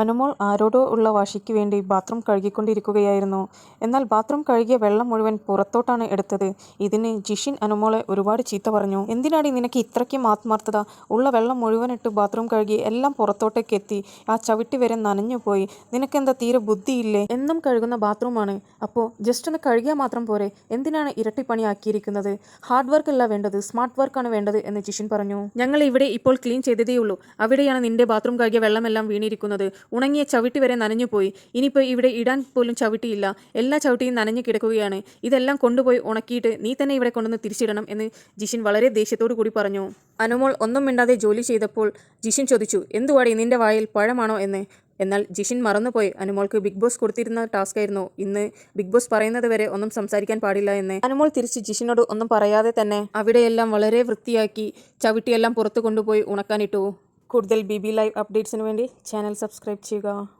അനുമോൾ ആരോടോ ഉള്ള വാശിക്ക് വേണ്ടി ബാത്റൂം കഴുകിക്കൊണ്ടിരിക്കുകയായിരുന്നു. എന്നാൽ ബാത്റൂം കഴുകിയ വെള്ളം മുഴുവൻ പുറത്തോട്ടാണ് എടുത്തത്. ഇതിന് ജിഷിൻ അനുമോളെ ഒരുപാട് ചീത്ത പറഞ്ഞു. എന്തിനാടി നിനക്ക് ഇത്രയ്ക്കും ആത്മാർത്ഥത? ഉള്ള വെള്ളം മുഴുവനിട്ട് ബാത്റൂം കഴുകി എല്ലാം പുറത്തോട്ടേക്ക് എത്തി. ആ ചവിട്ടി വരെ നനഞ്ഞു പോയി. നിനക്കെന്താ തീരെ ബുദ്ധിയില്ലേ? എന്നും കഴുകുന്ന ബാത്റൂമാണ്. അപ്പോൾ ജസ്റ്റ് ഒന്ന് കഴുകിയാൽ മാത്രം പോരെ? എന്തിനാണ് ഇരട്ടിപ്പണിയാക്കിയിരിക്കുന്നത്? ഹാർഡ് വർക്ക് അല്ല വേണ്ടത്, സ്മാർട്ട് വർക്കാണ് വേണ്ടത് എന്ന് ജിഷിൻ പറഞ്ഞു. ഞങ്ങൾ ഇവിടെ ഇപ്പോൾ ക്ലീൻ ചെയ്തതേയുള്ളൂ. അവിടെയാണ് നിന്റെ ബാത്റൂം കഴുകിയ വെള്ളമെല്ലാം വീണിരിക്കുന്നത്. ഉണങ്ങിയ ചവിട്ടി വരെ നനഞ്ഞുപോയി. ഇനിയിപ്പോൾ ഇവിടെ ഇടാൻ പോലും ചവിട്ടിയില്ല. എല്ലാ ചവിട്ടിയും നനഞ്ഞു കിടക്കുകയാണ്. ഇതെല്ലാം കൊണ്ടുപോയി ഉണക്കിയിട്ട് നീ തന്നെ ഇവിടെ കൊണ്ടുവന്ന് തിരിച്ചിടണം എന്ന് ജിഷിൻ വളരെ ദേഷ്യത്തോടു കൂടി പറഞ്ഞു. അനുമോൾ ഒന്നും മിണ്ടാതെ ജോലി ചെയ്തപ്പോൾ ജിഷിൻ ചോദിച്ചു, എന്തുവാടി നിന്റെ വായിൽ പഴമാണോ എന്ന്. എന്നാൽ ജിഷിൻ മറന്നുപോയി അനുമോൾക്ക് ബിഗ് ബോസ് കൊടുത്തിരുന്ന ടാസ്കായിരുന്നു ഇന്ന് ബിഗ് ബോസ് പറയുന്നത് വരെ ഒന്നും സംസാരിക്കാൻ പാടില്ല എന്ന്. അനുമോൾ തിരിച്ച് ജിഷിനോട് ഒന്നും പറയാതെ തന്നെ അവിടെയെല്ലാം വളരെ വൃത്തിയാക്കി ചവിട്ടിയെല്ലാം പുറത്തു കൊണ്ടുപോയി ഉണക്കാനിട്ടു. കൂടുതൽ BB ലൈവ് അപ്ഡേറ്റ്സിന് വേണ്ടി ചാനൽ സബ്സ്ക്രൈബ് ചെയ്യുക.